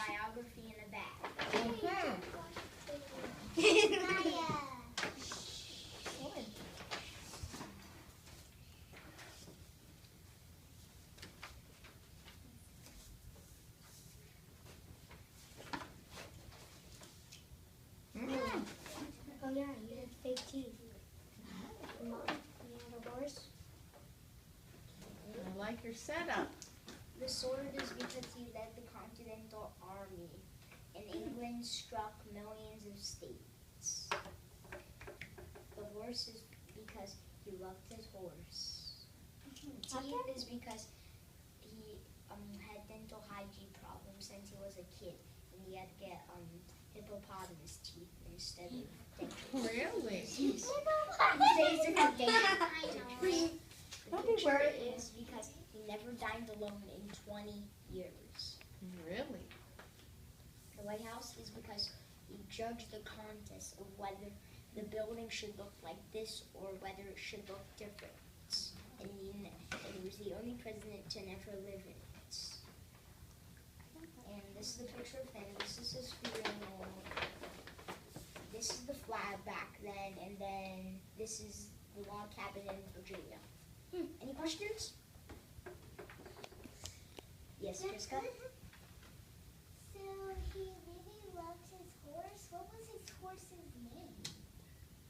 biography in a bag. Oh yeah, you had fake teeth. You had a horse. I like your setup. The sword is because he led the Continental Army, and England struck millions of states. The horse is because he loved his horse. Teeth is because he had dental hygiene problems since he was a kid, and he had to get hippopotamus teeth instead of dental. Really? The picture is because he never dined alone in 20 years. Really? The White House is because he judged the contest of whether the building should look like this or whether it should look different. And he was the only president to never live in it. And this is the picture of him. This is his funeral. This is the flag back then, and then this is the log cabin in Virginia. Any questions? Yes, Jessica? So he really loved his horse. What was his horse's name?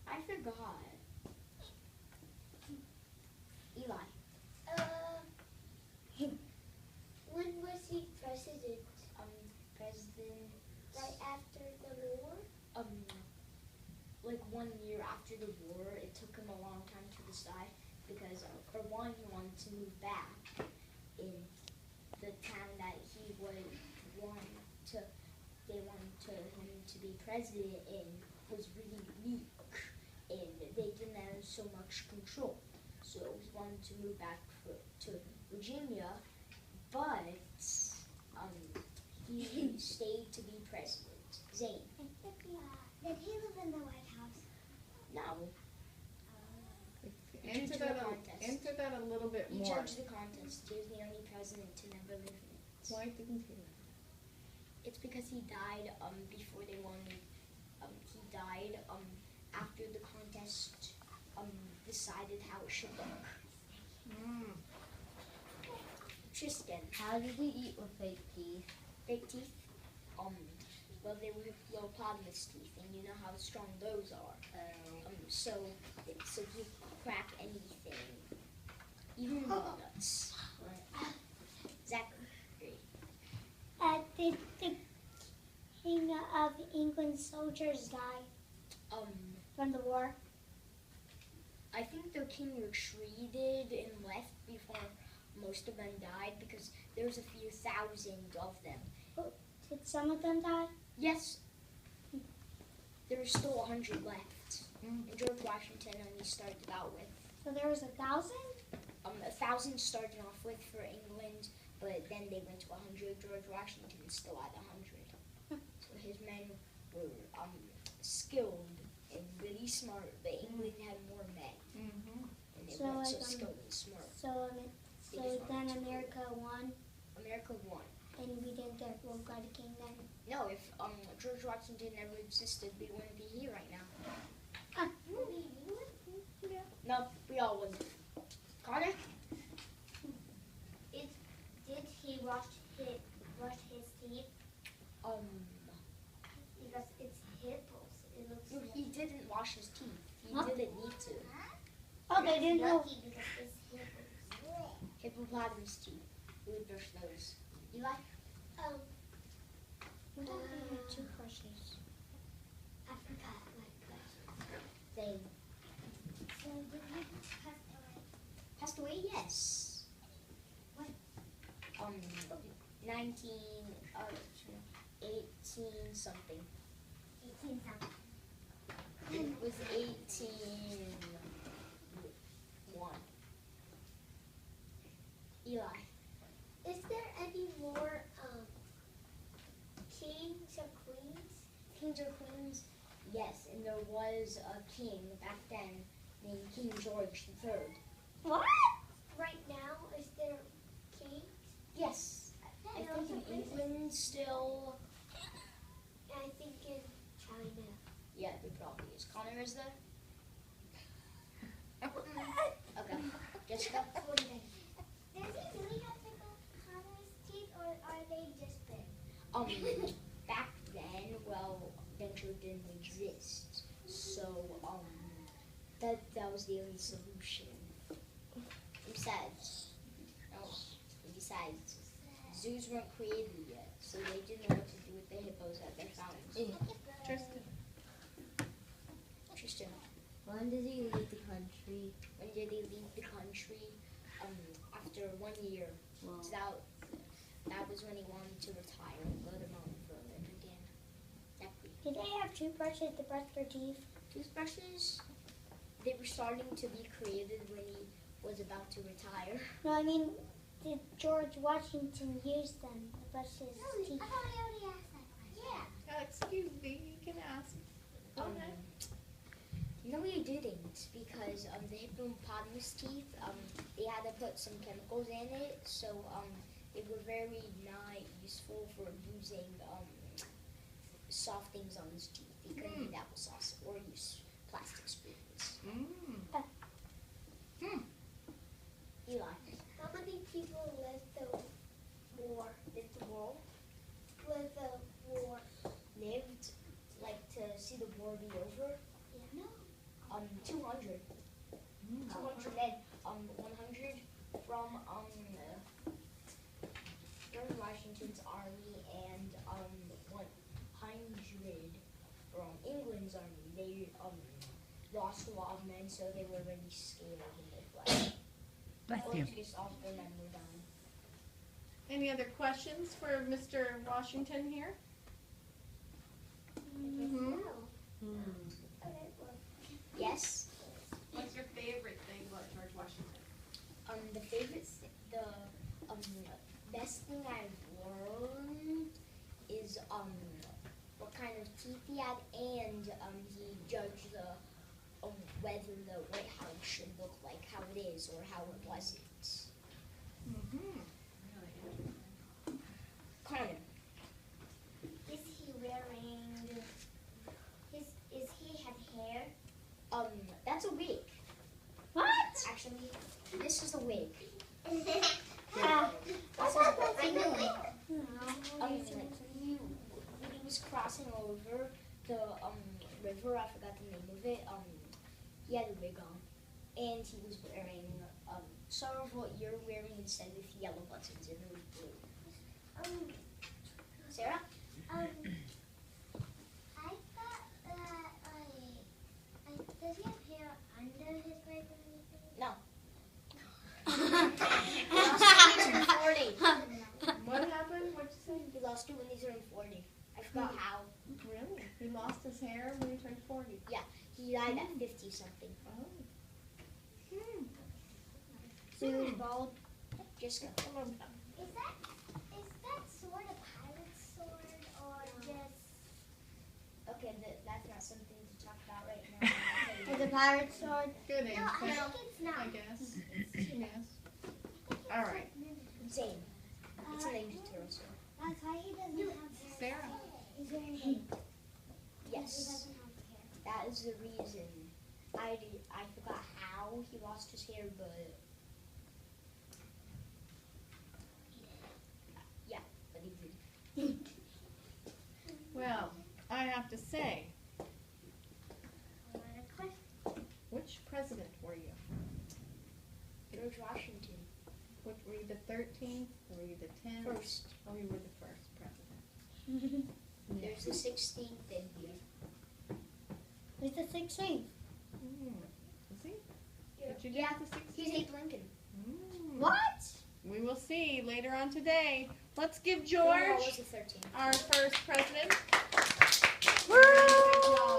I forgot. Eli. When was he president? President. Right after the war? Like 1 year after the war. It took him a long time to decide because, for one, he wanted to move back in the town that he would want to. They wanted him to be president in was really weak, and they didn't have so much control. So he wanted to move back to Virginia, but he stayed to be president. Zane. Did he live in the White House? No. Answer that a little bit He more. judged the contest. He was the only president to never live in it. Why didn't he? It's because he died before they won. He died after the contest decided how it should look. Tristan. How did he eat with fake teeth? Fake teeth? Well, they were hippopotamus teeth, and you know how strong those are. So he could crack anything, even walnuts. Zachary. Did the King of England soldiers die from the war? I think the king retreated and left before most of them died because there was a few thousand of them. Did some of them die? Yes, there was still 100 left. And George Washington only started out with. So there was 1,000? 1,000 started off with for England, but then they went to 100. George Washington still at 100. So his men were skilled and really smart, but England had more men. And they weren't so skilled and smart. So then America won, America won. and we didn't get a king then. No, if George Washington never existed, we wouldn't be here right now. No, we all wouldn't. Connor? Did he brush his teeth? Because it's hippos. It looks No, he didn't wash his teeth. He Huh? didn't need to. Oh, they didn't know. lucky because it's hippos. Hippopotamus teeth. We would brush those. Eli? We had 2 questions. I forgot my question. They So did he pass away? passed away? Yes. When? 18 something. 18 something. It was 1801. Eli. Is there any more kings or queens? Kings or queens? Yes, and there was a king back then named King George III. What? Right now, is there kings? Yes. I think in England still, kind of. Yeah, there probably is. Connor is there? Okay. Jessica? Does he really have big Connor's teeth, or are they just big? Back then, well, denture didn't exist. So, that was the only solution. Besides, zoos weren't created yet, so they didn't know what to do with the hippos that they found. Tristan. Tristan, When did he leave the country? when did they leave the country? After 1 year. Well, So that was when he wanted to retire and go to Mount Vernon again. Exactly. Did they have toothbrushes to brush their teeth? Toothbrushes, they were starting to be created when he was about to retire. No, I mean, did George Washington use them to brush his teeth? I thought I already asked that question. Yeah. Excuse me, you can ask. Go ahead. No, you didn't, because the hippopotamus teeth, they had to put some chemicals in it, so they were very not useful for using soft things on his teeth. They couldn't eat applesauce or use plastic spoons. Eli, How many people lived the war? lived the world, Lived the war? lived like to see the war be over. Yeah. No. 200. 200 men. 100 from George Washington's army and 100 from England's army. They lost a lot of men, so they were really scared and they fled. Bless Or you. just all of their men were dying. Any other questions for Mr. Washington here? No. Okay, well, Yes. What's your favorite thing about George Washington? The best thing I've learned is what kind of teeth he had, and he judged the whether the White House should look like how it is or how it wasn't. Connor, Is he wearing? Is he have hair? that's a wig. what? Actually, this is a wig. Ah, This is a wig. I know it. no. When he was crossing over the river, I forgot the name of it. He had a wig on, and he was wearing sort of what you're wearing instead with yellow buttons, and it was blue. Sarah, I thought that does he have hair under his wig or anything? no. He lost it when he turned 40. What happened? What'd you say? He lost it when he turned 40. I forgot how. Really? He lost his hair when he turned 40. He died at 50 something. Oh. So he was bald. Jessica. Is that sword a pirate's sword or just? Okay, that's not something to talk about right now. With a pirate sword. Good No, I answer. think it's not. I guess. Yes. All right. Zane. It's a Ninja Turtle sword. That's why he doesn't have hair. Sarah. He's wearing hair. He Yes, doesn't have hair. that is the reason. I forgot how he lost his hair, but he did. Well, I have to say, I want a question. which president were you? George Washington What, were you the 13th? Were you the 10th? first. Oh, you were the first president. There's the 16th in here. He's the 16th. Is he? Yeah. Did you Yeah, get the 16th? He's Abe Lincoln. What? We will see later on today. Let's give No, it George was the 13th. our first president. Woo!